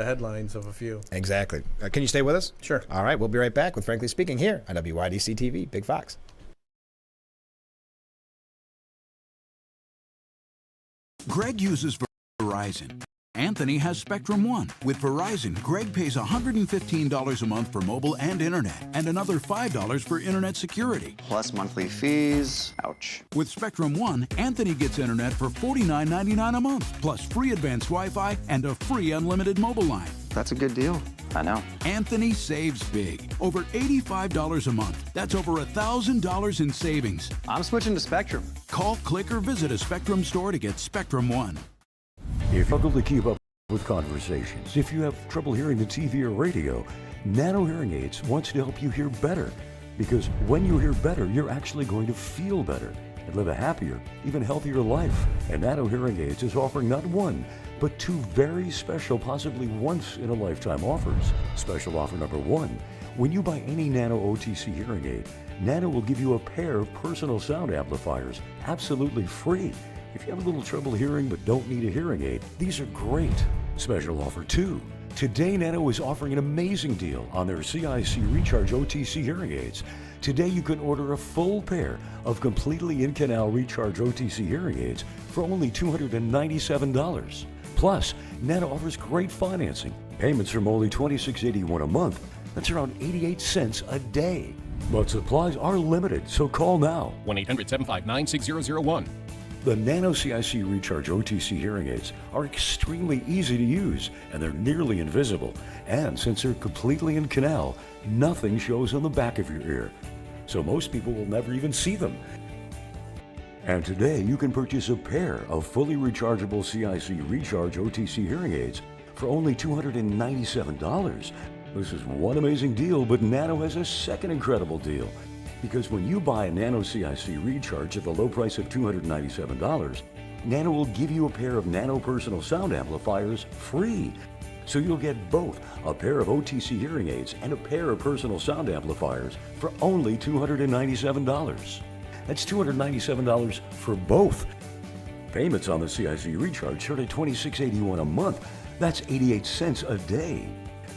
headlines of a few. Exactly. Can you stay with us? Sure. All right. We'll be right back with Frankly Speaking here on WYDC TV, Big Fox. Greg uses Verizon. Anthony has Spectrum One. With Verizon, Greg pays $115 a month for mobile and internet, and another $5 for internet security. Plus monthly fees. Ouch. With Spectrum One, Anthony gets internet for $49.99 a month, plus free advanced Wi-Fi and a free unlimited mobile line. That's a good deal. I know. Anthony saves big. Over $85 a month. That's over $1,000 in savings. I'm switching to Spectrum. Call, click, or visit a Spectrum store to get Spectrum One. If you struggle to keep up with conversations, if you have trouble hearing the TV or radio, Nano Hearing Aids wants to help you hear better. Because when you hear better, you're actually going to feel better and live a happier, even healthier life. And Nano Hearing Aids is offering not one, but two very special, possibly once-in-a-lifetime offers. Special offer number one, when you buy any Nano OTC hearing aid, Nano will give you a pair of personal sound amplifiers absolutely free. If you have a little trouble hearing but don't need a hearing aid, these are great. Special offer 2. Today, Nano is offering an amazing deal on their CIC Recharge OTC hearing aids. Today, you can order a full pair of completely in-canal Recharge OTC hearing aids for only $297. Plus, Nano offers great financing. Payments from only $26.81 a month. That's around 88 cents a day. But supplies are limited, so call now. 1-800-759-6001. The Nano CIC Recharge OTC hearing aids are extremely easy to use, and they're nearly invisible. And since they're completely in canal, nothing shows on the back of your ear. So most people will never even see them. And today you can purchase a pair of fully rechargeable CIC Recharge OTC hearing aids for only $297. This is one amazing deal, but Nano has a second incredible deal. Because when you buy a Nano CIC Recharge at the low price of $297, Nano will give you a pair of Nano personal sound amplifiers free. So you'll get both a pair of OTC hearing aids and a pair of personal sound amplifiers for only $297. That's $297 for both. Payments on the CIC Recharge start at $26.81 a month. That's 88 cents a day.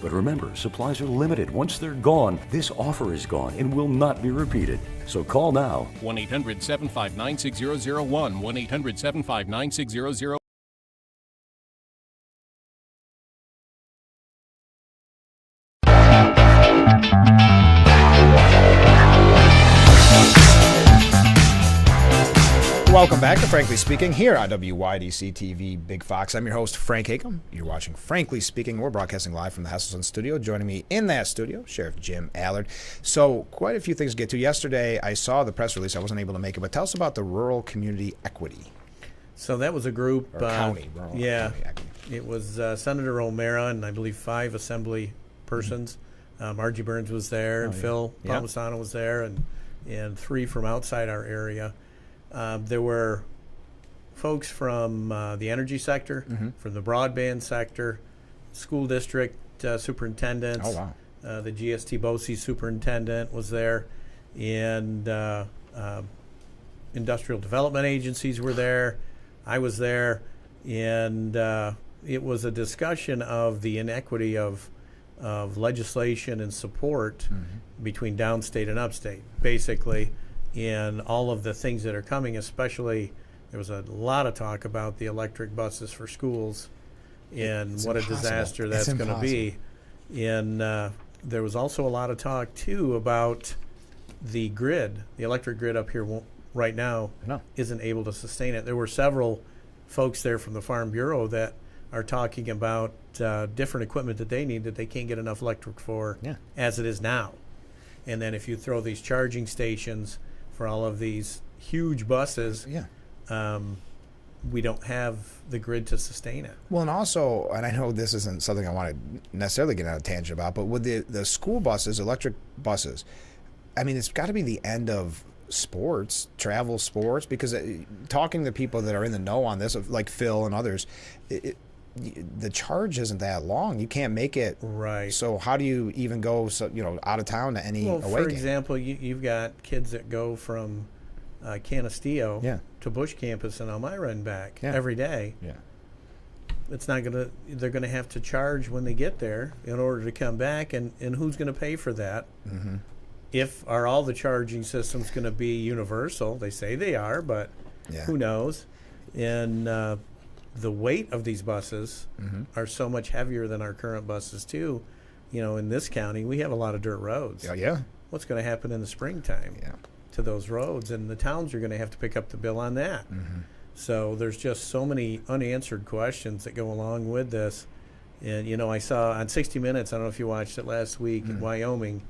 But remember, supplies are limited. Once they're gone, this offer is gone and will not be repeated. So call now. 1-800-759-6001. 1-800-759-6001. Welcome back to Frankly Speaking here on WYDC TV Big Fox. I'm your host, Frank Hakem. You're watching Frankly Speaking. We're broadcasting live from the Hesselson studio. Joining me in that studio, Sheriff Jim Allard. So quite a few things to get to. Yesterday, I saw the press release. I wasn't able to make it, but tell us about the Rural Community Equity. So that was a group. Or county. Rural Community Equity. It was Senator O'Mara and I believe 5 assembly persons. Margie Burns was there, and Phil Palmisano was there, and 3 from outside our area. There were folks from the energy sector, from the broadband sector, school district superintendents. Oh, wow. The GST BOCES superintendent was there, and industrial development agencies were there. I was there, and it was a discussion of the inequity of legislation and support between downstate and upstate, basically. In all of the things that are coming, especially there was a lot of talk about the electric buses for schools and what a disaster that's going to be. And there was also a lot of talk, too, about the grid. The electric grid up here right now isn't able to sustain it. There were several folks there from the Farm Bureau that are talking about different equipment that they need that they can't get enough electric for as it is now. And then if you throw these charging stations for all of these huge buses, we don't have the grid to sustain it. Well, and also, and I know this isn't something I want to necessarily get on a tangent about, but with the school buses, electric buses, I mean, it's got to be the end of sports, travel sports, because talking to people that are in the know on this, like Phil and others, the charge isn't that long. You can't make it. Right. So how do you even go out of town to any away game? For example, you've got kids that go from Canisteo to Bush campus and Elmira and back every day. Yeah. It's not gonna. They're gonna have to charge when they get there in order to come back, and who's gonna pay for that? Are all the charging systems gonna be universal? They say they are, but who knows? And the weight of these buses are so much heavier than our current buses too. In this county, we have a lot of dirt roads. What's going to happen in the springtime to those roads? And the towns are going to have to pick up the bill on that. So there's just so many unanswered questions that go along with this. And, I saw on 60 Minutes, I don't know if you watched it last week, in Wyoming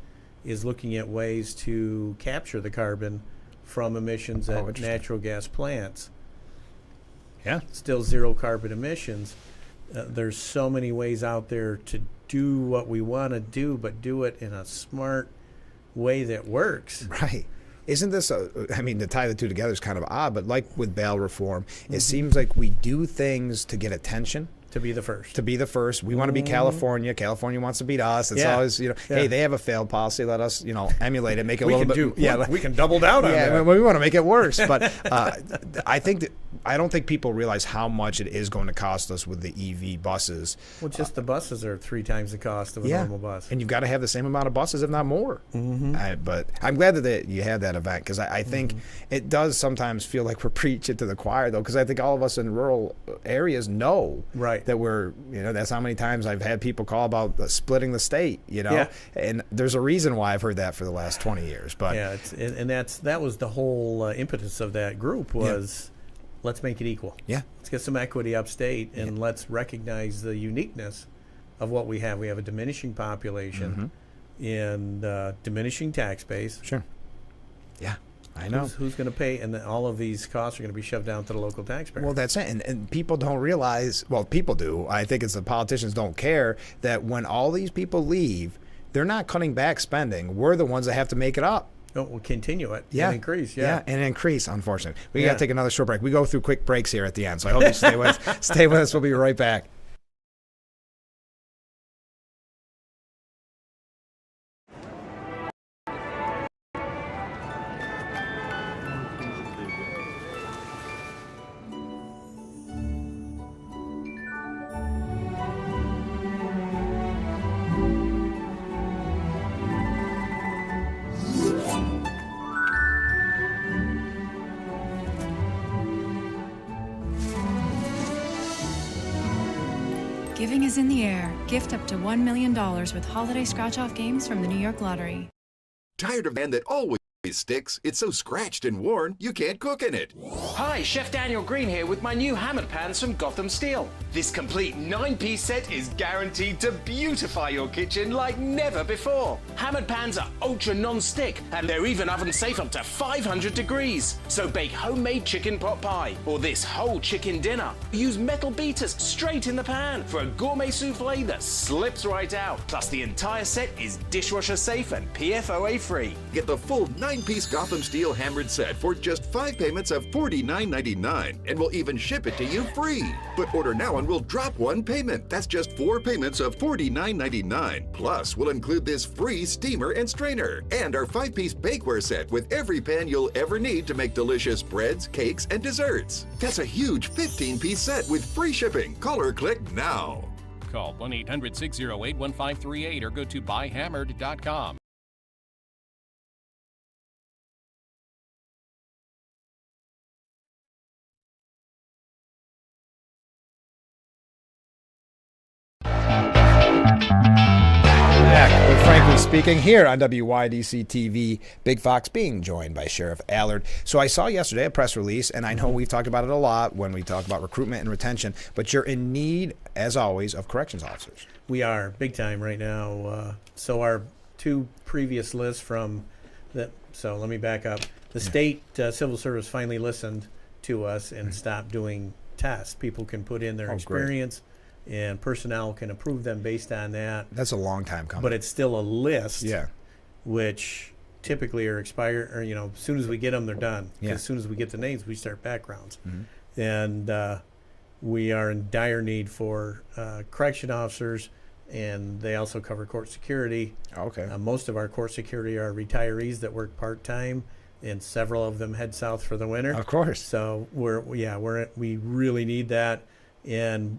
is looking at ways to capture the carbon from emissions at natural gas plants. Still zero carbon emissions. There's so many ways out there to do what we want to do, but do it in a smart way that works. Right. Isn't this, to tie the two together is kind of odd, but like with bail reform, it seems like we do things to get attention. To be the first. We want to be California. California wants to beat us. It's always, hey, they have a failed policy. Let us, emulate it, make it a little bit. We can double down on that. We want to make it worse. But I don't think people realize how much it is going to cost us with the EV buses. Well, just the buses are 3 times the cost of a normal bus. And you've got to have the same amount of buses, if not more. But I'm glad that you had that event, because I think it does sometimes feel like we're preaching to the choir, though, because I think all of us in rural areas know that we're, that's how many times I've had people call about splitting the state, and there's a reason why I've heard that for the last 20 years. But that was the whole impetus of that group was let's make it equal. Let's get some equity upstate, and let's recognize the uniqueness of what we have. We have a diminishing population and diminishing tax base. I know. Who's going to pay? And then all of these costs are going to be shoved down to the local taxpayer. Well, that's it. And people don't realize, well, people do. I think it's the politicians don't care that when all these people leave, they're not cutting back spending. We're the ones that have to make it up. Oh, we'll continue it Yeah. and increase. And increase, unfortunately. We got to take another short break. We go through quick breaks here at the end. So I hope you stay with us. Stay with us. We'll be right back. Giving is in the air. Gift up to $1 million with holiday scratch-off games from the New York Lottery. Tired of pan that always sticks? It's so scratched and worn, you can't cook in it. Hi, Chef Daniel Green here with my new hammered pans from Gotham Steel. This complete 9-piece set is guaranteed to beautify your kitchen like never before. Hammered pans are ultra non-stick and they're even oven safe up to 500 degrees. So bake homemade chicken pot pie or this whole chicken dinner. Use metal beaters straight in the pan for a gourmet souffle that slips right out. Plus the entire set is dishwasher safe and PFOA free. Get the full 9-piece Gotham Steel hammered set for just 5 payments of $49.99, and we'll even ship it to you free. But order now and we'll drop 1 payment. That's just 4 payments of $49.99. Plus, we'll include this free steamer and strainer, and our 5-piece bakeware set with every pan you'll ever need to make delicious breads, cakes, and desserts. That's a huge 15-piece set with free shipping. Call or click now. Call 1-800-608-1538 or go to buyhammered.com. Yeah, we're frankly speaking here on WYDC TV. Big Fox being joined by Sheriff Allard. So I saw yesterday a press release, and I know we've talked about it a lot when we talk about recruitment and retention, but you're in need, as always, of corrections officers. We are big time right now. So our 2 previous lists from the, so let me back up. The state civil service finally listened to us and stopped doing tests. People can put in their experience. Great. And personnel can approve them based on that. That's a long time coming. But it's still a list, which typically are expired, or, as soon as we get them, they're done. As soon as we get the names, we start backgrounds. And we are in dire need for correction officers, and they also cover court security. Okay. Most of our court security are retirees that work part-time, and several of them head south for the winter. Of course. So we really need that. And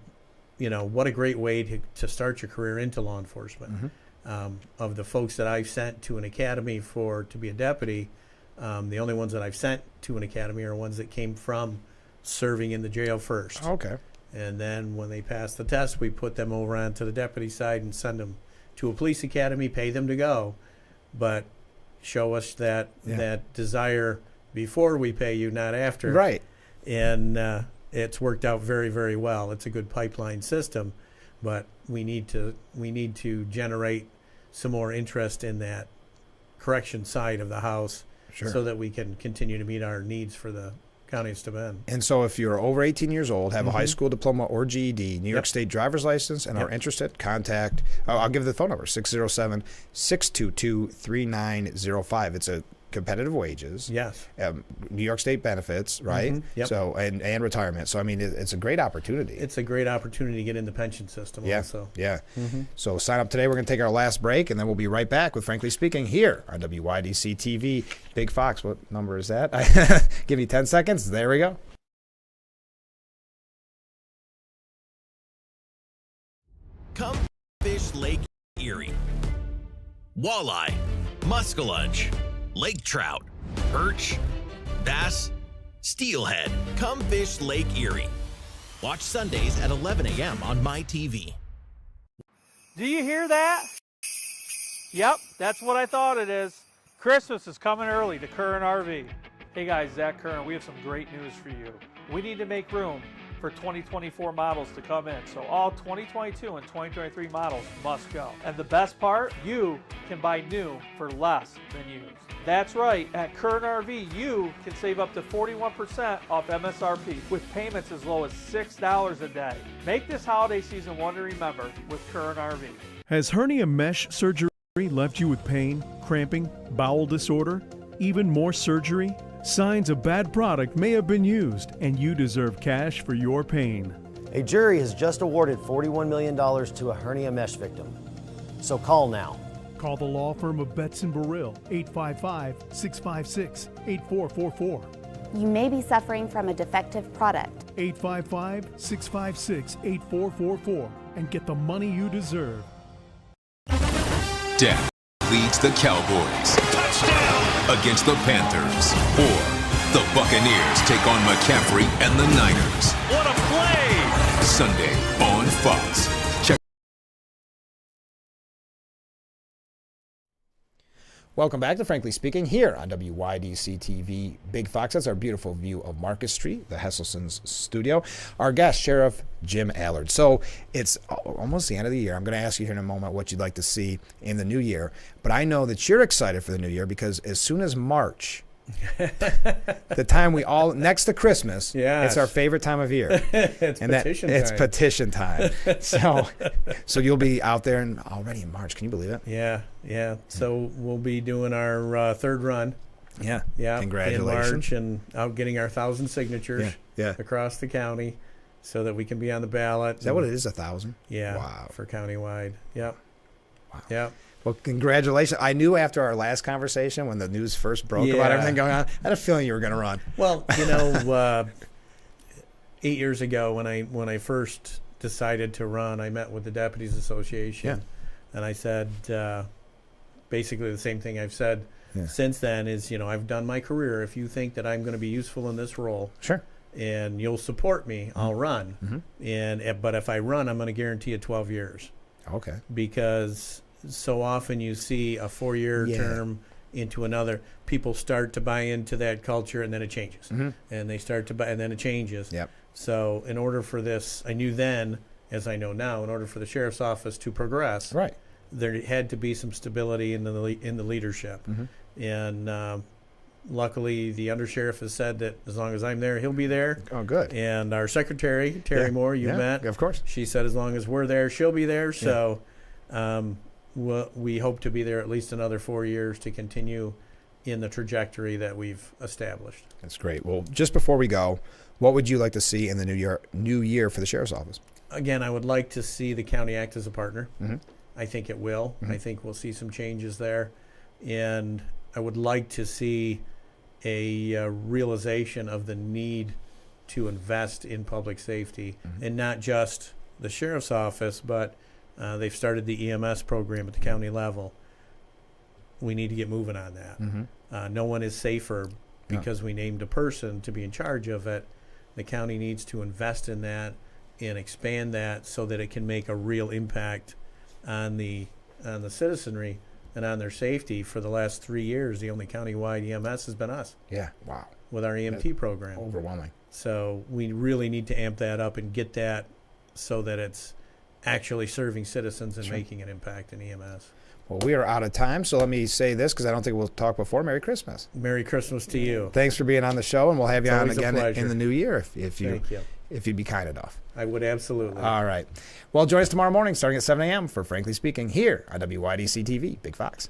what a great way to start your career into law enforcement. Of the folks that I've sent to an academy to be a deputy, the only ones that I've sent to an academy are ones that came from serving in the jail first. Okay. And then when they pass the test, we put them over onto the deputy side and send them to a police academy, pay them to go, but show us that desire before we pay you, not after. Right. And it's worked out very, very well. It's a good pipeline system, but we need to generate some more interest in that correction side of the house, so that we can continue to meet our needs for the county of Steuben. And so if you're over 18 years old, have a high school diploma or GED, New York State driver's license, and are interested, contact, I'll give the phone number, 607-622-3905. It's a competitive wages. Yes. New York State benefits, right? So and retirement. So I mean, it's a great opportunity. It's a great opportunity to get in the pension system. Also. Yeah. So sign up today. We're going to take our last break, and then we'll be right back with Frankly Speaking here on WYDC TV. Big Fox. What number is that? Give me 10 seconds. There we go. Come fish Lake Erie. Walleye, muskellunge, lake trout, perch, bass, steelhead. Come fish Lake Erie. Watch Sundays at 11 a.m. on MyTV. Do you hear that? Yep, that's what I thought it is. Christmas is coming early to Curran RV. Hey guys, Zach Curran, we have some great news for you. We need to make room for 2024 models to come in. So all 2022 and 2023 models must go. And the best part, you can buy new for less than used. That's right, at Current RV, you can save up to 41% off MSRP with payments as low as $6 a day. Make this holiday season one to remember with Current RV. Has hernia mesh surgery left you with pain, cramping, bowel disorder, even more surgery? Signs a bad product may have been used, and you deserve cash for your pain. A jury has just awarded $41 million to a hernia mesh victim. So call now. Call the law firm of Betts & Burrill, 855-656-8444. You may be suffering from a defective product. 855-656-8444 and get the money you deserve. Dak leads the Cowboys against the Panthers, or the Buccaneers take on McCaffrey and the Niners. What a play! Sunday on Fox. Check. Welcome back to Frankly Speaking here on WYDC TV Big Fox. That's our beautiful view of Marcus Street, the Hesselson's studio. Our guest, Sheriff Jim Allard. So it's almost the end of the year. I'm going to ask you here in a moment what you'd like to see in the new year. But I know that you're excited for the new year because as soon as March, the time we all, next to Christmas, it's our favorite time of year. It's petition time. So you'll be out there already in March. Can you believe it? Yeah. So we'll be doing our third run. Yeah. In Congratulations. March, and out getting our 1,000 signatures across the county so that we can be on the ballot. Is that what it is, 1,000? Yeah. Wow. For countywide. Yep. Wow. Yep. Well, congratulations. I knew after our last conversation when the news first broke about everything going on, I had a feeling you were going to run. Well, 8 years ago when I first decided to run, I met with the Deputies Association, and I said basically the same thing I've said since then is, I've done my career. If you think that I'm going to be useful in this role, sure, and you'll support me, I'll run. But if I run, I'm going to guarantee you 12 years. Okay. Because so often you see a 4-year term into another, people start to buy into that culture, and then it changes. And they start to buy, and then it changes. Yep. So in order for this, I knew then, as I know now, in order for the sheriff's office to progress, there had to be some stability in the leadership. And luckily, the undersheriff has said that as long as I'm there, he'll be there. Oh, good. And our secretary, Terry Moore, you met. Of course. She said as long as we're there, she'll be there. So we hope to be there at least another 4 years to continue in the trajectory that we've established. That's great. Well, just before we go, what would you like to see in the new year for the sheriff's office? Again, I would like to see the county act as a partner. I think it will. I think we'll see some changes there. And I would like to see a realization of the need to invest in public safety, and not just the sheriff's office, but they've started the EMS program at the county level. We need to get moving on that. No one is safer because we named a person to be in charge of it. The county needs to invest in that and expand that so that it can make a real impact on the citizenry and on their safety. For the last 3 years, the only countywide EMS has been us. Yeah, wow. With our EMT program. Overwhelming. So we really need to amp that up and get that so that it's actually serving citizens and making an impact in EMS. Well, we are out of time, so let me say this because I don't think we'll talk before. Merry Christmas. Merry Christmas to you. Thanks for being on the show, and we'll have you on again pleasure. in the new year if Thank you. If you'd be kind enough. I would absolutely. All right. Well, join us tomorrow morning starting at 7 a.m. for Frankly Speaking here on WYDC TV, Big Fox.